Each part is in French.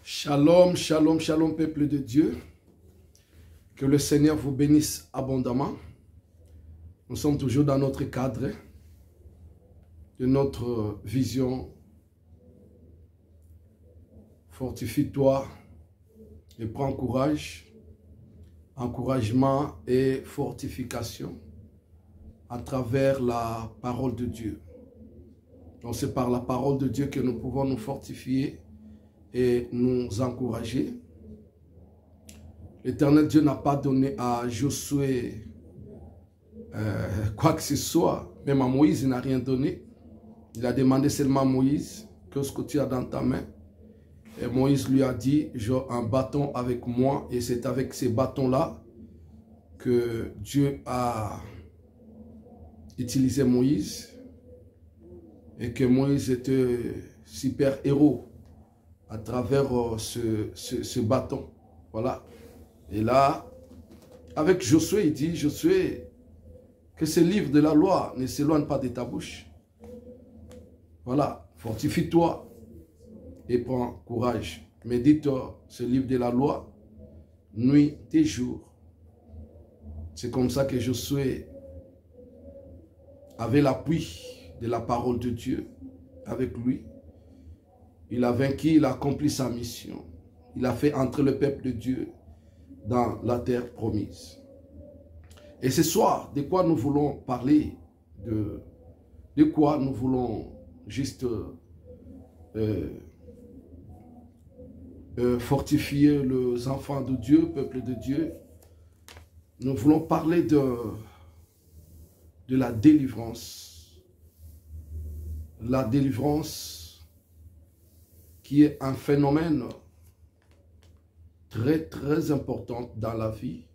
Shalom, shalom, shalom, peuple de Dieu. Que le Seigneur vous bénisse abondamment. Nous sommes toujours dans notre cadre de notre vision. Fortifie-toi et prends courage, encouragement et fortification à travers la parole de Dieu. Donc c'est par la parole de Dieu que nous pouvons nous fortifier et nous encourager. L'Éternel Dieu n'a pas donné à Josué quoi que ce soit. Même à Moïse, il n'a rien donné. Il a demandé seulement à Moïse, qu'est-ce que tu as dans ta main? Et Moïse lui a dit, j'ai un bâton avec moi. Et c'est avec ces bâtons-là que Dieu a utilisé Moïse. Et que Moïse était super héros à travers ce bâton. Voilà. Et là, avec Josué, il dit, Josué, que ce livre de la loi ne s'éloigne pas de ta bouche. Voilà, fortifie-toi et prends courage. Médite ce livre de la loi, nuit et jour. C'est comme ça que Josué avait l'appui de la parole de Dieu avec lui. Il a vaincu, il a accompli sa mission. Il a fait entrer le peuple de Dieu dans la terre promise. Et ce soir, de quoi nous voulons parler? De quoi nous voulons juste fortifier les enfants de Dieu, peuple de Dieu. Nous voulons parler de la délivrance. La délivrance qui est un phénomène très important dans la vie.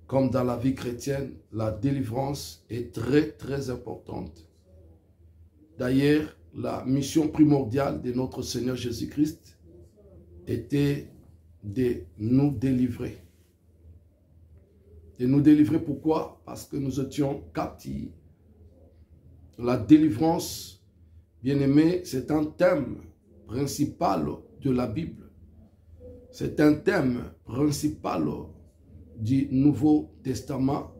Comme dans la vie chrétienne, la délivrance est très importante. D'ailleurs, la mission primordiale de notre Seigneur Jésus-Christ était de nous délivrer. De nous délivrer pourquoi? Parce que nous étions captifs. La délivrance, bien-aimé, c'est un thème principal de la Bible. C'est un thème principal du Nouveau Testament.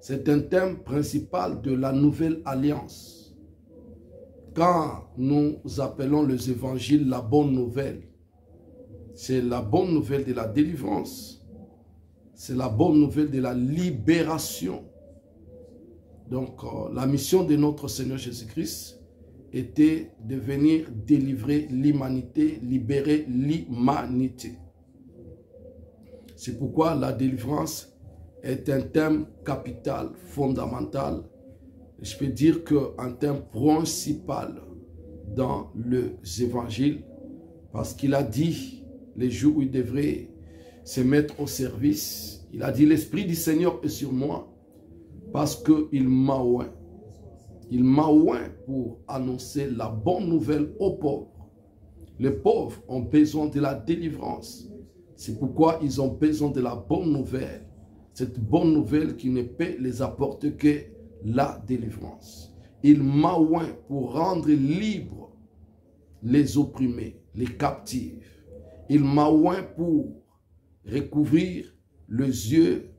C'est un thème principal de la Nouvelle Alliance. Quand nous appelons les évangiles la bonne nouvelle, c'est la bonne nouvelle de la délivrance. C'est la bonne nouvelle de la libération. Donc, la mission de notre Seigneur Jésus-Christ était de venir délivrer l'humanité, libérer l'humanité. C'est pourquoi la délivrance est un thème capital, fondamental. Je peux dire qu'un thème principal dans les évangiles, parce qu'il a dit les jours où il devrait se mettre au service. Il a dit, l'Esprit du Seigneur est sur moi, parce qu'il m'a oint. Il m'a oint pour annoncer la bonne nouvelle aux pauvres. Les pauvres ont besoin de la délivrance. C'est pourquoi ils ont besoin de la bonne nouvelle. Cette bonne nouvelle qui ne peut les apporter que la délivrance. Il m'a oint pour rendre libres les opprimés, les captifs. Il m'a oint pour recouvrir les yeux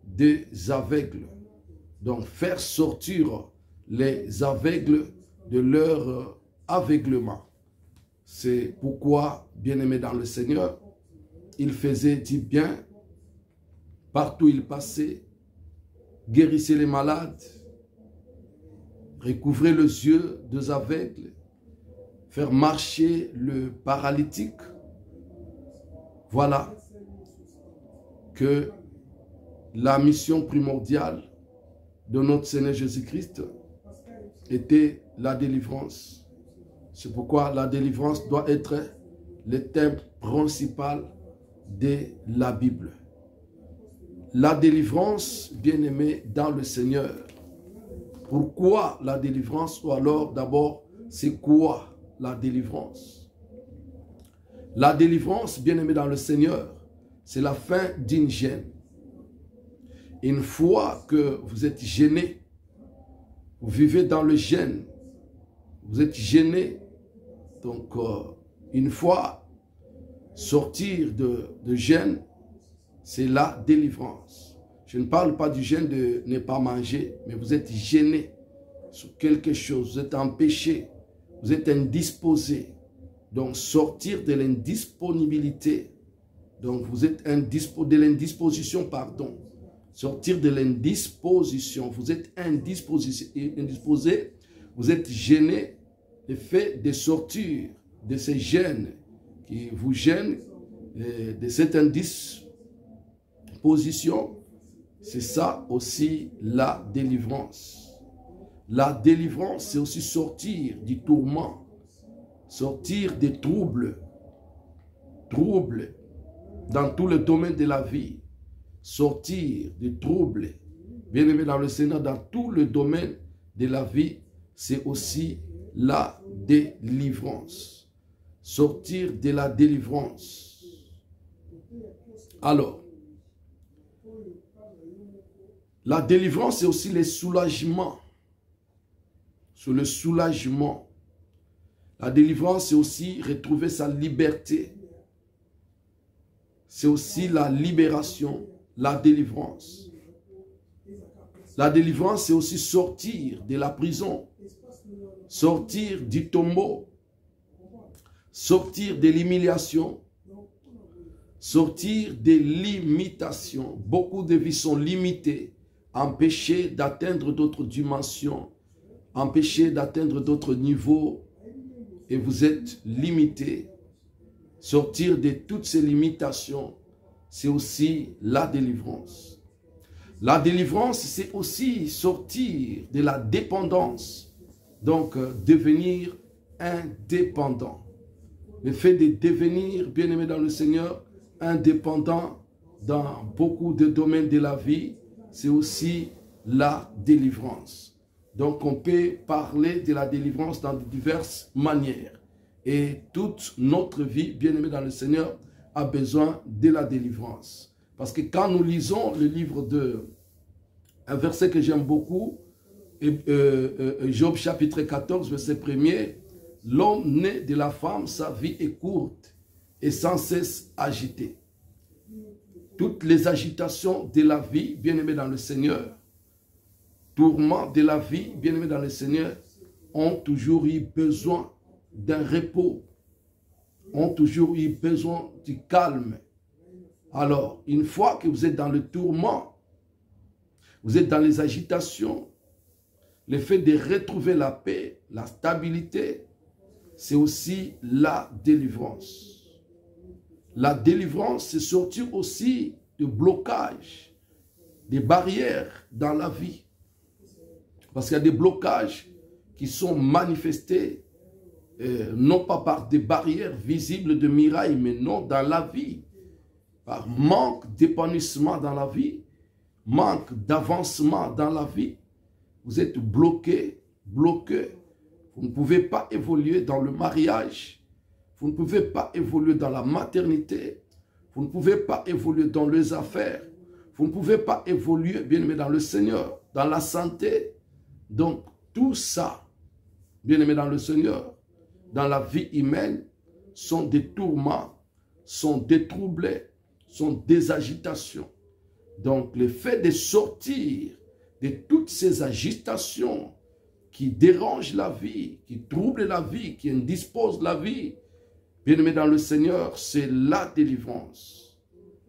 des aveugles. Donc faire sortir les aveugles de leur aveuglement. C'est pourquoi, bien-aimé dans le Seigneur, il faisait du bien, partout il passait, guérissait les malades, recouvrait les yeux des aveugles, faire marcher le paralytique. Voilà que la mission primordiale de notre Seigneur Jésus-Christ était la délivrance. C'est pourquoi la délivrance doit être le thème principal de la Bible. La délivrance, bien-aimé dans le Seigneur. Pourquoi la délivrance? Ou alors d'abord, c'est quoi la délivrance? La délivrance, bien-aimé dans le Seigneur, c'est la fin d'une gêne. Une fois que vous êtes gêné, vous vivez dans le gêne, vous êtes gêné, donc Une fois sortir de jeûne, c'est la délivrance. Je ne parle pas du jeûne de ne pas manger, mais vous êtes gêné sur quelque chose, vous êtes empêché, vous êtes indisposé. Donc sortir de l'indisponibilité, donc vous êtes de l'indisposition, pardon. Sortir de l'indisposition, vous êtes indisposé, vous êtes gêné. Le fait de sortir de ces gènes qui vous gênent, de cette indisposition, c'est ça aussi la délivrance. La délivrance, c'est aussi sortir du tourment, sortir des troubles dans tout le domaine de la vie, sortir des troubles, bien aimé dans le Seigneur, dans tout le domaine de la vie, c'est aussi la délivrance. Sortir de la délivrance. Alors, la délivrance, c'est aussi le soulagement. Sur le soulagement. La délivrance, c'est aussi retrouver sa liberté. C'est aussi la libération, la délivrance. La délivrance, c'est aussi sortir de la prison, sortir du tombeau, sortir de l'humiliation, sortir des limitations. Beaucoup de vies sont limitées, empêchées d'atteindre d'autres dimensions, empêchées d'atteindre d'autres niveaux, et vous êtes limité. Sortir de toutes ces limitations, c'est aussi la délivrance. La délivrance, c'est aussi sortir de la dépendance, donc devenir indépendant. Le fait de devenir, bien-aimé dans le Seigneur, indépendant dans beaucoup de domaines de la vie, c'est aussi la délivrance. Donc on peut parler de la délivrance dans diverses manières. Et toute notre vie, bien-aimé dans le Seigneur, a besoin de la délivrance. Parce que quand nous lisons le livre de... Un verset que j'aime beaucoup, Job chapitre 14, verset 1er, « L'homme né de la femme, sa vie est courte et sans cesse agitée. » Toutes les agitations de la vie, bien-aimé dans le Seigneur, tourments de la vie, bien-aimé dans le Seigneur, ont toujours eu besoin d'un repos, ont toujours eu besoin du calme. Alors, une fois que vous êtes dans le tourment, vous êtes dans les agitations, le fait de retrouver la paix, la stabilité, c'est aussi la délivrance. La délivrance, c'est sortir aussi de blocages, des barrières dans la vie. Parce qu'il y a des blocages qui sont manifestés, non pas par des barrières visibles de mirailles, mais non dans la vie. Par manque d'épanouissement dans la vie, manque d'avancement dans la vie, vous êtes bloqué, bloqué. Vous ne pouvez pas évoluer dans le mariage, vous ne pouvez pas évoluer dans la maternité, vous ne pouvez pas évoluer dans les affaires, vous ne pouvez pas évoluer, bien-aimé, dans le Seigneur, dans la santé. Donc, tout ça, bien-aimé dans le Seigneur, dans la vie humaine, sont des tourments, sont des troubles, sont des agitations. Donc, le fait de sortir de toutes ces agitations qui dérangent la vie, qui troublent la vie, qui indisposent la vie, bien-aimé dans le Seigneur, c'est la délivrance.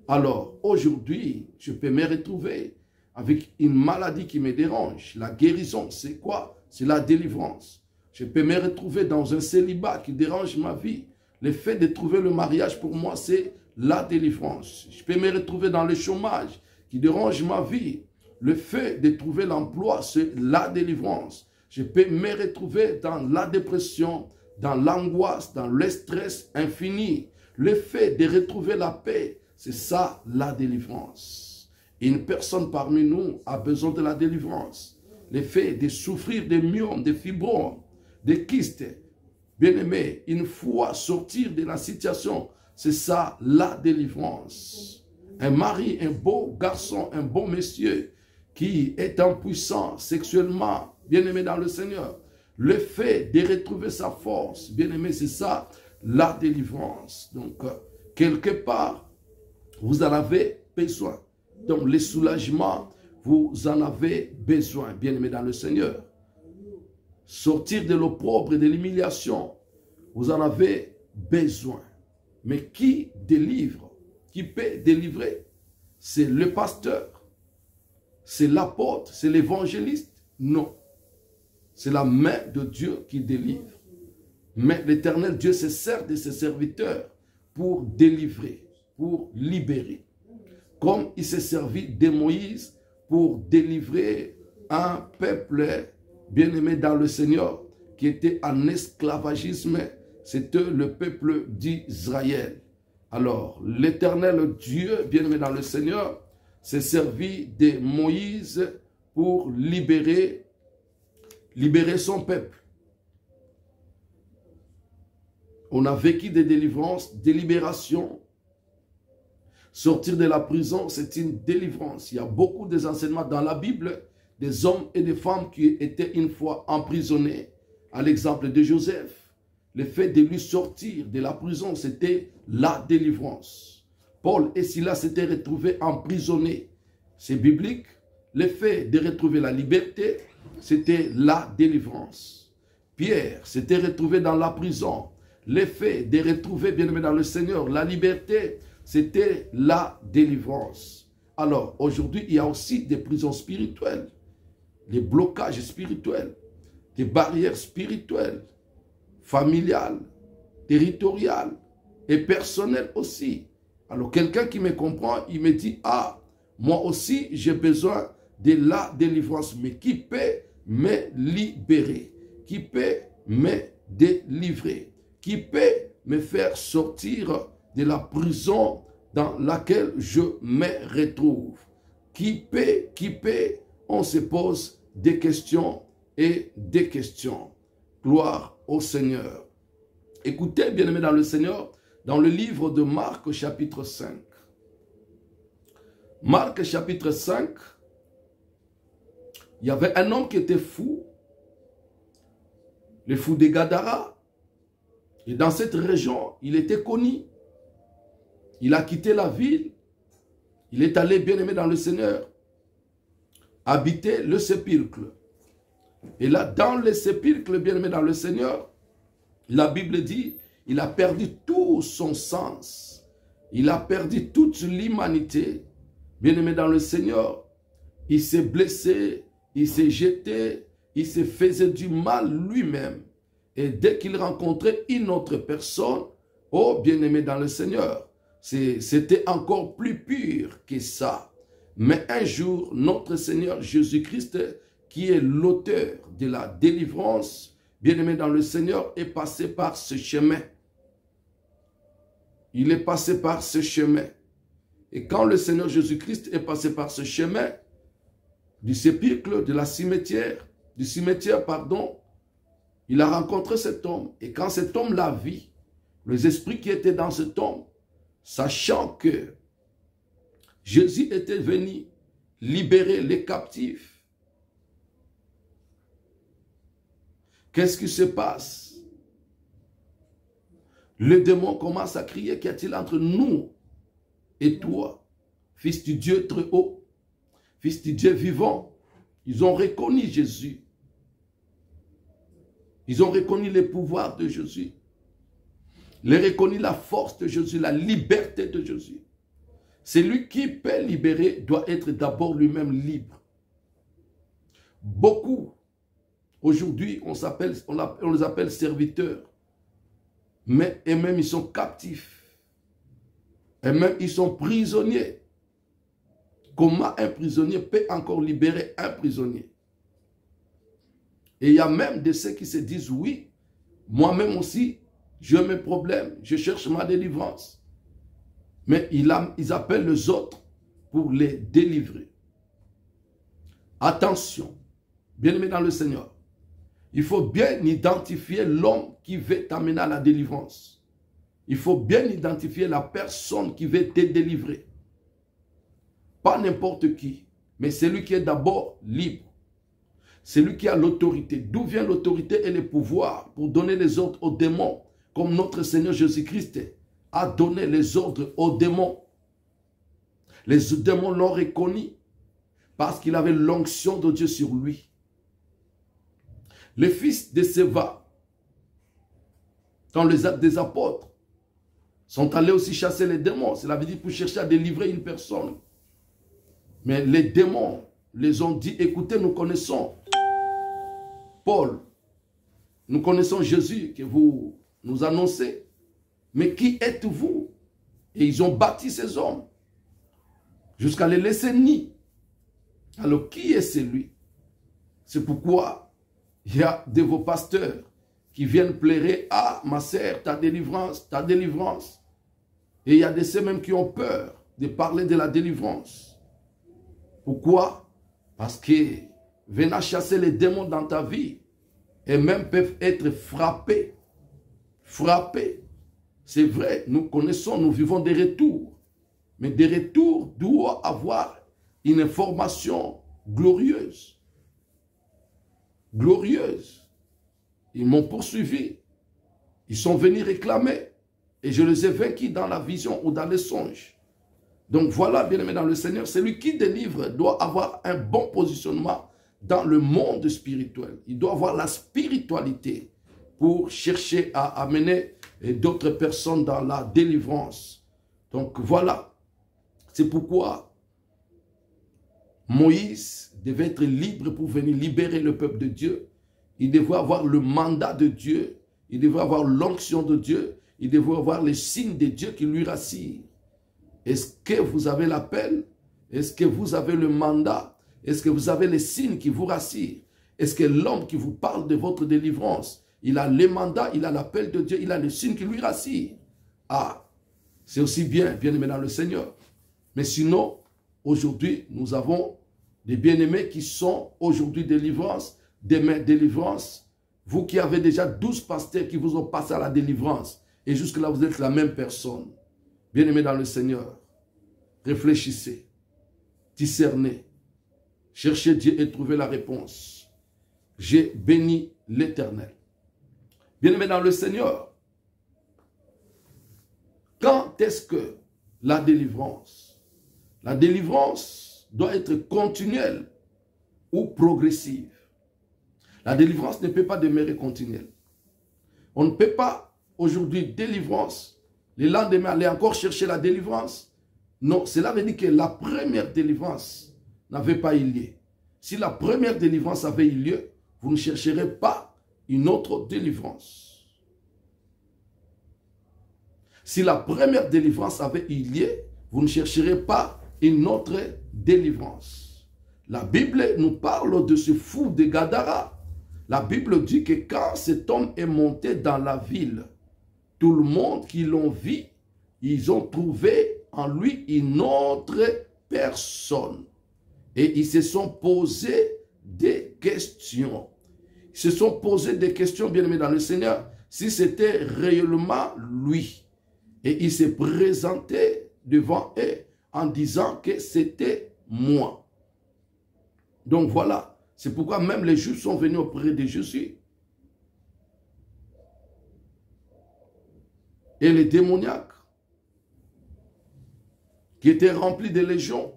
Alors, aujourd'hui, je peux me retrouver avec une maladie qui me dérange. La guérison, c'est quoi? C'est la délivrance. Je peux me retrouver dans un célibat qui dérange ma vie. Le fait de trouver le mariage, pour moi, c'est la délivrance. Je peux me retrouver dans le chômage qui dérange ma vie. Le fait de trouver l'emploi, c'est la délivrance. Je peux me retrouver dans la dépression, dans l'angoisse, dans le stress infini. Le fait de retrouver la paix, c'est ça la délivrance. Une personne parmi nous a besoin de la délivrance. Le fait de souffrir des myomes, des fibromes, des kystes. Bien-aimé, une fois sortir de la situation, c'est ça la délivrance. Un mari, un beau garçon, un bon monsieur qui est impuissant sexuellement, bien-aimé dans le Seigneur. Le fait de retrouver sa force, bien-aimé, c'est ça la délivrance. Donc, quelque part, vous en avez besoin. Donc, les soulagements, vous en avez besoin, bien-aimés dans le Seigneur. Sortir de l'opprobre et de l'humiliation, vous en avez besoin. Mais qui délivre? Qui peut délivrer? C'est le pasteur, c'est l'apôtre, c'est l'évangéliste? Non. C'est la main de Dieu qui délivre. Mais l'Éternel Dieu se sert de ses serviteurs pour délivrer, pour libérer. Comme il s'est servi de Moïse pour délivrer un peuple bien-aimé dans le Seigneur qui était en esclavagisme, c'était le peuple d'Israël. Alors, l'Éternel Dieu, bien-aimé dans le Seigneur, s'est servi de Moïse pour libérer son peuple. On a vécu des délivrances, des libérations. Sortir de la prison, c'est une délivrance. Il y a beaucoup d'enseignements dans la Bible, des hommes et des femmes qui étaient une fois emprisonnés. À l'exemple de Joseph, le fait de lui sortir de la prison, c'était la délivrance. Paul et Silas s'étaient retrouvés emprisonnés. C'est biblique. Le fait de retrouver la liberté, c'était la délivrance. Pierre s'était retrouvé dans la prison. Le fait de retrouver, bien-aimé dans le Seigneur, la liberté, c'était la délivrance. Alors, aujourd'hui, il y a aussi des prisons spirituelles, des blocages spirituels, des barrières spirituelles, familiales, territoriales et personnelles aussi. Alors, quelqu'un qui me comprend, il me dit, ah, moi aussi, j'ai besoin de la délivrance. Mais qui peut me libérer? Qui peut me délivrer? Qui peut me faire sortir de la prison dans laquelle je me retrouve? Qui peut, on se pose des questions et des questions. Gloire au Seigneur. Écoutez, bien-aimés dans le Seigneur, dans le livre de Marc, chapitre 5. Marc, chapitre 5, il y avait un homme qui était fou, le fou de Gadara. Et dans cette région, il était connu. Il a quitté la ville. Il est allé, bien-aimé dans le Seigneur, habiter le sépulcre. Et là, dans le sépulcre, bien-aimé dans le Seigneur, la Bible dit, il a perdu tout son sens. Il a perdu toute l'humanité. Bien-aimé dans le Seigneur, il s'est blessé, il s'est jeté, il se faisait du mal lui-même. Et dès qu'il rencontrait une autre personne, oh bien-aimé dans le Seigneur, c'était encore plus pur que ça. Mais un jour, notre Seigneur Jésus-Christ, qui est l'auteur de la délivrance, bien-aimé dans le Seigneur, est passé par ce chemin. Il est passé par ce chemin. Et quand le Seigneur Jésus-Christ est passé par ce chemin, du sépulcre, de la cimetière, il a rencontré cet homme. Et quand cet homme l'a vu, les esprits qui étaient dans cet homme, sachant que Jésus était venu libérer les captifs, qu'est-ce qui se passe? Le démon commence à crier, qu'y a-t-il entre nous et toi, fils du Dieu très haut, fils du Dieu vivant? Ils ont reconnu Jésus. Ils ont reconnu le pouvoir de Jésus. Ils ont reconnu la force de Jésus, la liberté de Jésus. Celui qui peut libérer doit être d'abord lui-même libre. Beaucoup, aujourd'hui, on les appelle serviteurs. Mais eux-mêmes, ils sont captifs. Eux-mêmes, ils sont prisonniers. Comment un prisonnier peut encore libérer un prisonnier? Et il y a même de ceux qui se disent, oui, moi-même aussi, j'ai mes problèmes, je cherche ma délivrance. Mais ils appellent les autres pour les délivrer. Attention, bien-aimé dans le Seigneur, il faut bien identifier l'homme qui veut t'amener à la délivrance. Il faut bien identifier la personne qui veut te délivrer. Pas n'importe qui, mais celui qui est d'abord libre. C'est lui qui a l'autorité. D'où vient l'autorité et le pouvoir pour donner les ordres aux démons, comme notre Seigneur Jésus-Christ a donné les ordres aux démons. Les démons l'ont reconnu parce qu'il avait l'onction de Dieu sur lui. Les fils de Séva, dans les actes des apôtres, sont allés aussi chasser les démons. Cela veut dire pour chercher à délivrer une personne. Mais les démons les ont dit, écoutez, nous connaissons Paul, nous connaissons Jésus que vous nous annoncez. Mais qui êtes-vous? Et ils ont bâti ces hommes jusqu'à les laisser nus. Alors qui est celui? C'est pourquoi il y a de vos pasteurs qui viennent plairer, ah ma sœur, ta délivrance, ta délivrance. Et il y a de ceux même qui ont peur de parler de la délivrance. Pourquoi? Parce que venant chasser les démons dans ta vie, et même peuvent être frappés. Frappés. C'est vrai, nous connaissons, nous vivons des retours. Mais des retours doivent avoir une information glorieuse. Glorieuse. Ils m'ont poursuivi. Ils sont venus réclamer. Et je les ai vaincus dans la vision ou dans les songes. Donc voilà, bien-aimé dans le Seigneur, celui qui délivre doit avoir un bon positionnement dans le monde spirituel. Il doit avoir la spiritualité pour chercher à amener d'autres personnes dans la délivrance. Donc voilà, c'est pourquoi Moïse devait être libre pour venir libérer le peuple de Dieu. Il devait avoir le mandat de Dieu, il devait avoir l'onction de Dieu, il devait avoir les signes de Dieu qui lui rassurent. Est-ce que vous avez l'appel? Est-ce que vous avez le mandat? Est-ce que vous avez les signes qui vous rassurent? Est-ce que l'homme qui vous parle de votre délivrance, il a les mandats, il a l'appel de Dieu, il a les signes qui lui rassurent? Ah, c'est aussi bien aimé dans le Seigneur. Mais sinon, aujourd'hui, nous avons des bien-aimés qui sont aujourd'hui délivrance, demain délivrance. Vous qui avez déjà 12 pasteurs qui vous ont passé à la délivrance, et jusque-là, vous êtes la même personne. Bien-aimés dans le Seigneur, réfléchissez, discernez, cherchez Dieu et trouvez la réponse. J'ai béni l'Éternel. Bien-aimés dans le Seigneur, quand est-ce que la délivrance doit être continuelle ou progressive? La délivrance ne peut pas demeurer continuelle. On ne peut pas aujourd'hui délivrance, le lendemain aller encore chercher la délivrance. Non, cela veut dire que la première délivrance n'avait pas eu lieu. Si la première délivrance avait eu lieu, vous ne chercherez pas une autre délivrance. Si la première délivrance avait eu lieu, vous ne chercherez pas une autre délivrance. La Bible nous parle de ce fou de Gadara. La Bible dit que quand cet homme est monté dans la ville, tout le monde qui l'ont vu, ils ont trouvé en lui une autre personne. Et ils se sont posés des questions. Ils se sont posés des questions, bien-aimés dans le Seigneur, si c'était réellement lui. Et il s'est présenté devant eux en disant que c'était moi. Donc voilà, c'est pourquoi même les Juifs sont venus auprès de Jésus. Et les démoniaques, qui étaient remplis de légions,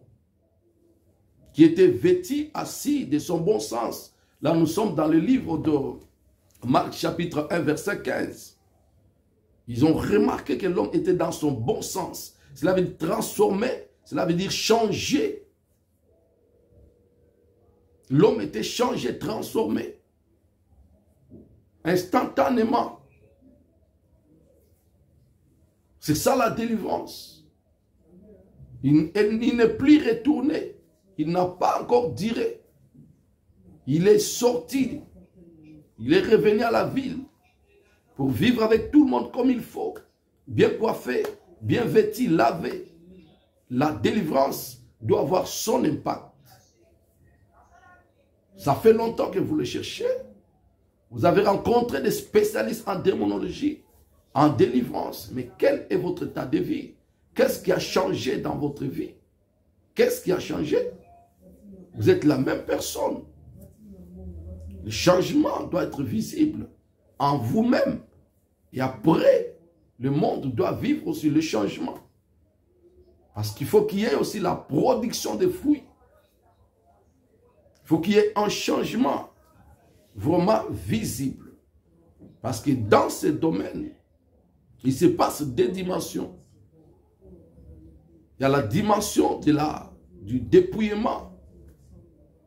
qui étaient vêtus, assis de son bon sens. Là, nous sommes dans le livre de Marc chapitre 1, verset 15. Ils ont remarqué que l'homme était dans son bon sens. Cela veut dire transformer, cela veut dire changer. L'homme était changé, transformé. Instantanément. C'est ça la délivrance. Il n'est plus retourné. Il n'a pas encore diré. Il est sorti. Il est revenu à la ville pour vivre avec tout le monde comme il faut. Bien coiffé, bien vêtu, lavé. La délivrance doit avoir son impact. Ça fait longtemps que vous le cherchez. Vous avez rencontré des spécialistes en démonologie, en délivrance. Mais quel est votre état de vie? Qu'est-ce qui a changé dans votre vie? Qu'est-ce qui a changé? Vous êtes la même personne. Le changement doit être visible en vous-même. Et après, le monde doit vivre aussi le changement. Parce qu'il faut qu'il y ait aussi la production de fruits. Il faut qu'il y ait un changement vraiment visible. Parce que dans ce domaine, il se passe deux dimensions. Il y a la dimension du dépouillement.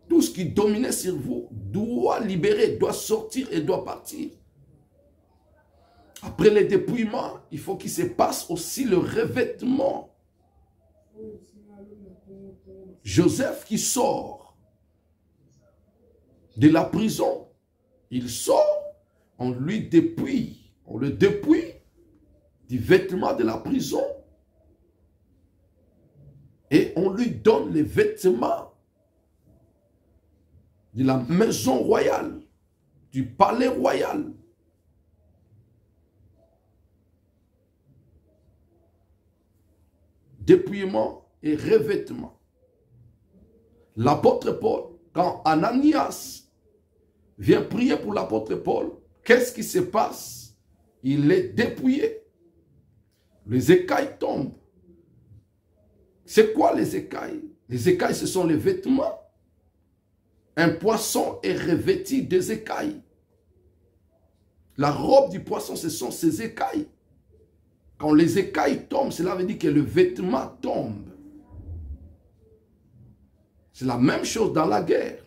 Tout ce qui dominait sur vous doit libérer, doit sortir et doit partir. Après le dépouillement, il faut qu'il se passe aussi le revêtement. Joseph qui sort de la prison, il sort, on lui dépouille, on le dépouille du vêtement de la prison et on lui donne les vêtements de la maison royale, du palais royal. Dépouillement et revêtement. L'apôtre Paul, quand Ananias vient prier pour l'apôtre Paul, qu'est-ce qui se passe? Il est dépouillé. Les écailles tombent. C'est quoi les écailles? Les écailles, ce sont les vêtements. Un poisson est revêtu des écailles. La robe du poisson, ce sont ses écailles. Quand les écailles tombent, cela veut dire que le vêtement tombe. C'est la même chose dans la guerre.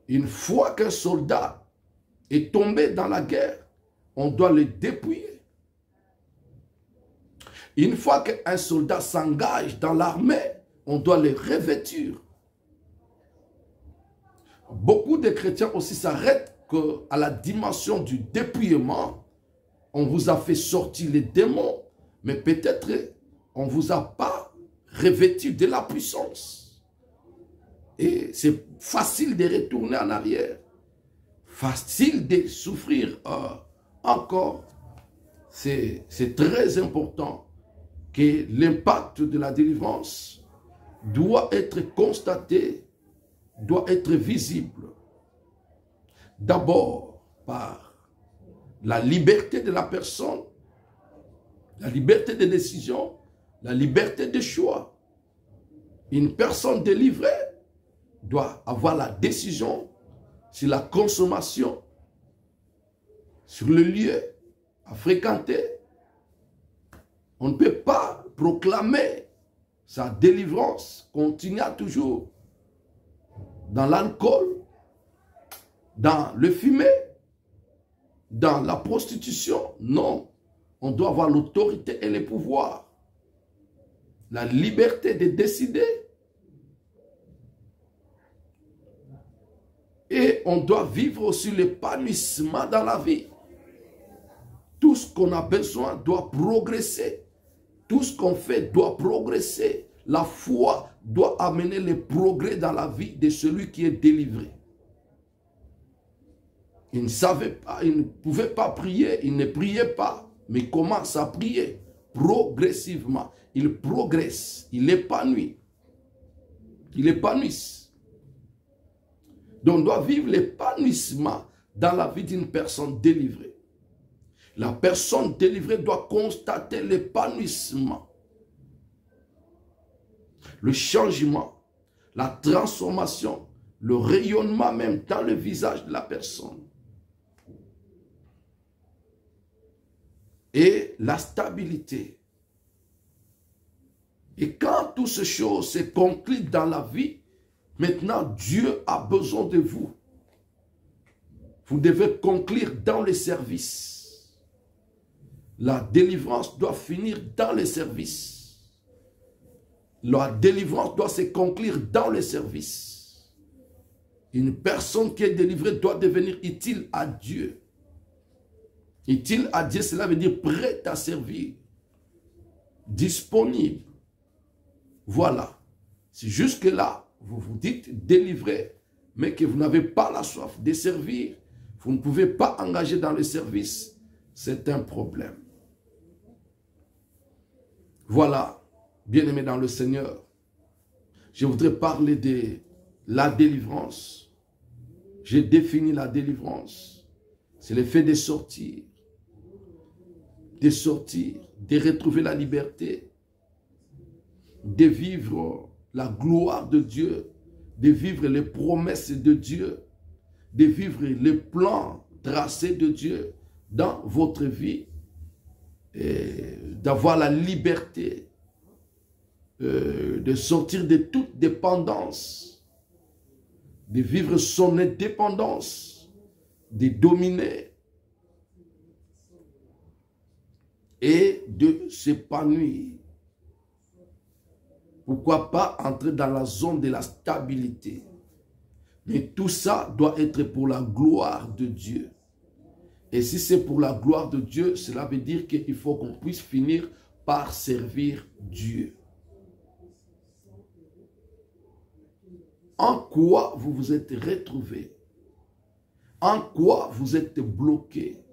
Une fois qu'un soldat est tombé dans la guerre, on doit le dépouiller. Une fois qu'un soldat s'engage dans l'armée, on doit le revêtir. Beaucoup de chrétiens aussi s'arrêtent à la dimension du dépouillement. On vous a fait sortir les démons, mais peut-être on ne vous a pas revêtu de la puissance. Et c'est facile de retourner en arrière. Facile de souffrir encore. C'est très important que l'impact de la délivrance doit être constaté, doit être visible. D'abord par la liberté de la personne, la liberté de décision, la liberté de choix. Une personne délivrée doit avoir la décision sur la consommation, sur le lieu à fréquenter. On ne peut pas proclamer sa délivrance, continuer toujours dans l'alcool, dans le fumer, dans la prostitution. Non, on doit avoir l'autorité et le pouvoir, la liberté de décider. Et on doit vivre aussi l'épanouissement dans la vie. Tout ce qu'on a besoin doit progresser. Tout ce qu'on fait doit progresser. La foi doit amener le progrès dans la vie de celui qui est délivré. Il ne savait pas, il ne pouvait pas prier, il ne priait pas, mais il commence à prier progressivement. Il progresse, il épanouit. Il épanouisse. Donc on doit vivre l'épanouissement dans la vie d'une personne délivrée. La personne délivrée doit constater l'épanouissement, le changement, la transformation, le rayonnement même dans le visage de la personne. Et la stabilité. Et quand toutes ces choses se concluent dans la vie, maintenant Dieu a besoin de vous. Vous devez conclure dans le service. La délivrance doit finir dans le service. La délivrance doit se conclure dans le service. Une personne qui est délivrée doit devenir utile à Dieu. Utile à Dieu, cela veut dire prêt à servir. Disponible. Voilà. Si jusque-là, vous vous dites délivré, mais que vous n'avez pas la soif de servir, vous ne pouvez pas engager dans le service, c'est un problème. Voilà, bien-aimés dans le Seigneur, je voudrais parler de la délivrance. J'ai défini la délivrance. C'est le fait de sortir, de retrouver la liberté, de vivre la gloire de Dieu, de vivre les promesses de Dieu, de vivre les plans tracés de Dieu dans votre vie, d'avoir la liberté de sortir de toute dépendance, de vivre son indépendance, de dominer et de s'épanouir. Pourquoi pas entrer dans la zone de la stabilité? Mais tout ça doit être pour la gloire de Dieu. Et si c'est pour la gloire de Dieu, cela veut dire qu'il faut qu'on puisse finir par servir Dieu. En quoi vous vous êtes retrouvés? En quoi vous êtes bloqués?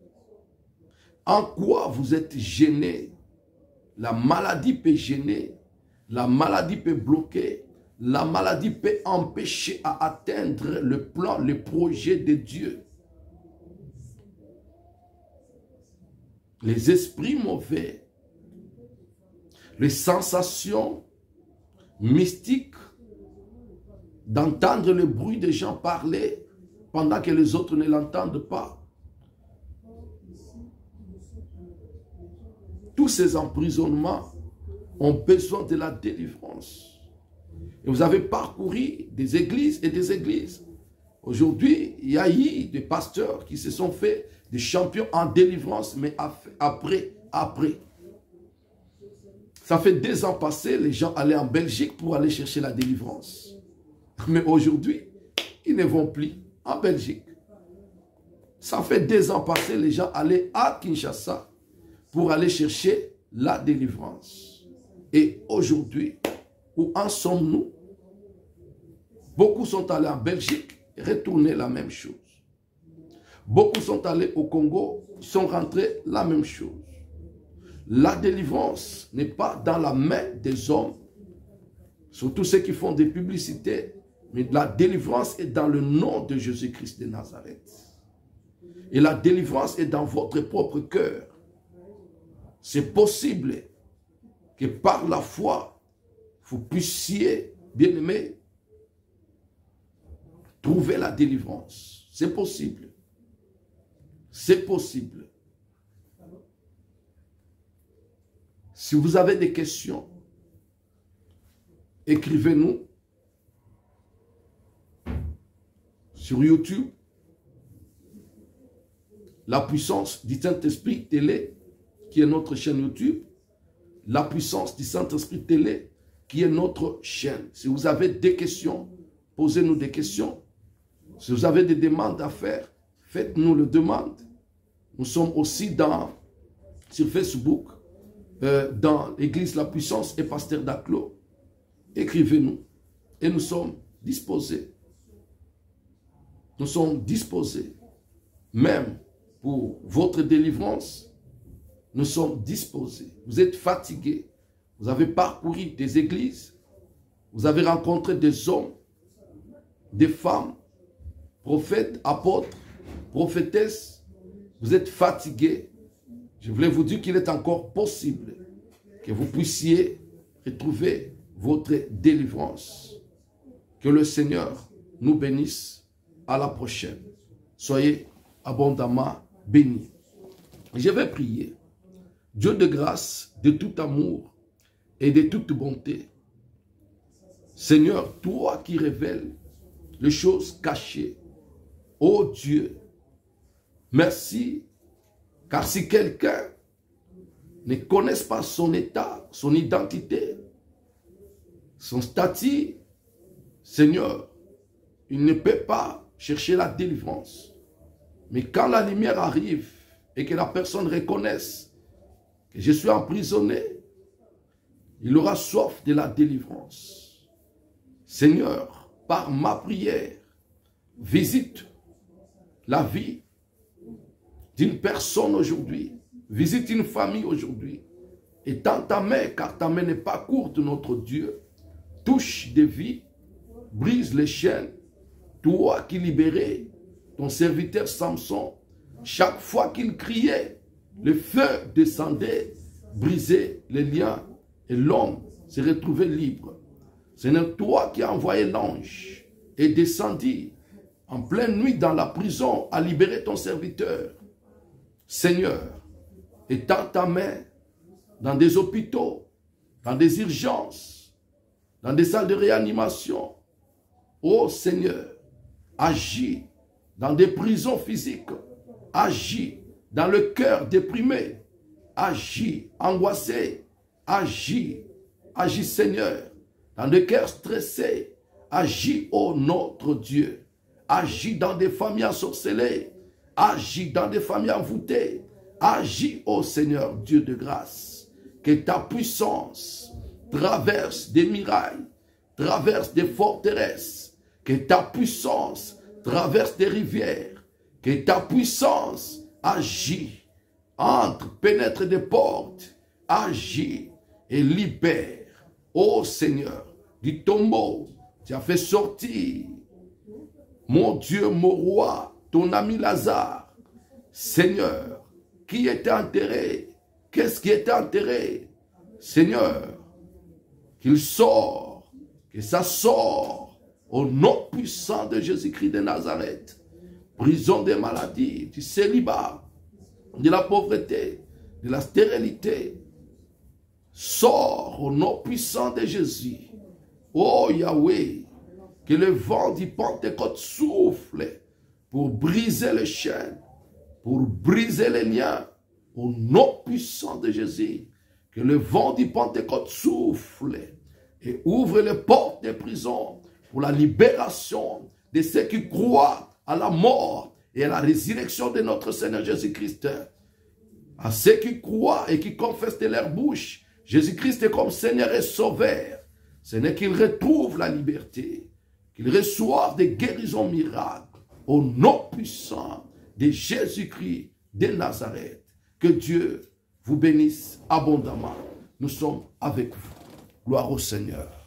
En quoi vous êtes gênés? La maladie peut gêner, la maladie peut bloquer, la maladie peut empêcher à atteindre le plan, le projet de Dieu. Les esprits mauvais, les sensations mystiques, d'entendre le bruit des gens parler pendant que les autres ne l'entendent pas. Tous ces emprisonnements ont besoin de la délivrance. Et vous avez parcouru des églises et des églises. Aujourd'hui, il y a eu des pasteurs qui se sont fait des champions en délivrance, mais après. Ça fait 2 ans passés, les gens allaient en Belgique pour aller chercher la délivrance. Mais aujourd'hui, ils ne vont plus en Belgique. Ça fait 2 ans passés, les gens allaient à Kinshasa pour aller chercher la délivrance. Et aujourd'hui, où en sommes-nous? Beaucoup sont allés en Belgique, retourner la même chose. Beaucoup sont allés au Congo, sont rentrés la même chose. La délivrance n'est pas dans la main des hommes, surtout ceux qui font des publicités, mais la délivrance est dans le nom de Jésus-Christ de Nazareth. Et la délivrance est dans votre propre cœur. C'est possible que par la foi, vous puissiez, bien-aimés, trouver la délivrance. C'est possible. C'est possible. Si vous avez des questions, écrivez-nous sur YouTube, La Puissance du Saint-Esprit Télé, qui est notre chaîne YouTube, La Puissance du Saint-Esprit Télé, qui est notre chaîne. Si vous avez des questions, posez-nous des questions. Si vous avez des demandes à faire, faites-nous les demandes. Nous sommes aussi sur Facebook, dans l'église La Puissance et Pasteur Daclo. Écrivez-nous et nous sommes disposés. Nous sommes disposés, même pour votre délivrance, nous sommes disposés. Vous êtes fatigués, vous avez parcouru des églises, vous avez rencontré des hommes, des femmes, prophètes, apôtres, prophétesses, vous êtes fatigués. Je voulais vous dire qu'il est encore possible que vous puissiez retrouver votre délivrance. Que le Seigneur nous bénisse. À la prochaine. Soyez abondamment bénis. Je vais prier. Dieu de grâce, de tout amour et de toute bonté. Seigneur, toi qui révèles les choses cachées. Ô Dieu, merci, car si quelqu'un ne connaît pas son état, son identité, son statut, Seigneur, il ne peut pas chercher la délivrance. Mais quand la lumière arrive et que la personne reconnaisse que je suis emprisonné, il aura soif de la délivrance. Seigneur, par ma prière, visite la vie d'une personne aujourd'hui, visite une famille aujourd'hui, et tends ta main, car ta main n'est pas courte, notre Dieu, touche des vies, brise les chaînes. Toi qui libérais ton serviteur Samson Chaque fois qu'il criait, le feu descendait, brisait les liens et l'homme se retrouvait libre. C'est toi qui as envoyé l'ange et descendit en pleine nuit dans la prison à libérer ton serviteur. Seigneur, étends ta main dans des hôpitaux, dans des urgences, dans des salles de réanimation. Ô Seigneur, agis dans des prisons physiques, agis dans le cœur déprimé, agis angoissé, agis Seigneur, dans des cœurs stressés, agis ô notre Dieu, agis dans des familles ensorcelées, agis dans des familles envoûtées, agis ô Seigneur Dieu de grâce, que ta puissance traverse des murailles, traverse des forteresses, que ta puissance traverse des rivières, que ta puissance agit, entre, pénètre des portes, agit et libère. Ô Seigneur, du tombeau, tu as fait sortir, mon Dieu, mon roi, ton ami Lazare. Seigneur, qui était enterré? Qu'est-ce qui était enterré? Seigneur, qu'il sort, que ça sort, au nom puissant de Jésus-Christ de Nazareth. Prison des maladies, du célibat, de la pauvreté, de la stérilité. Sors au nom puissant de Jésus. Oh Yahweh, que le vent du Pentecôte souffle pour briser les chaînes, pour briser les liens. Au nom puissant de Jésus, que le vent du Pentecôte souffle et ouvre les portes des prisons pour la libération de ceux qui croient à la mort et à la résurrection de notre Seigneur Jésus-Christ. À ceux qui croient et qui confessent de leur bouche Jésus-Christ est comme Seigneur et Sauveur, ce n'est qu'ils retrouvent la liberté, qu'ils reçoivent des guérisons miracles au nom puissant de Jésus-Christ de Nazareth. Que Dieu vous bénisse abondamment. Nous sommes avec vous. Gloire au Seigneur.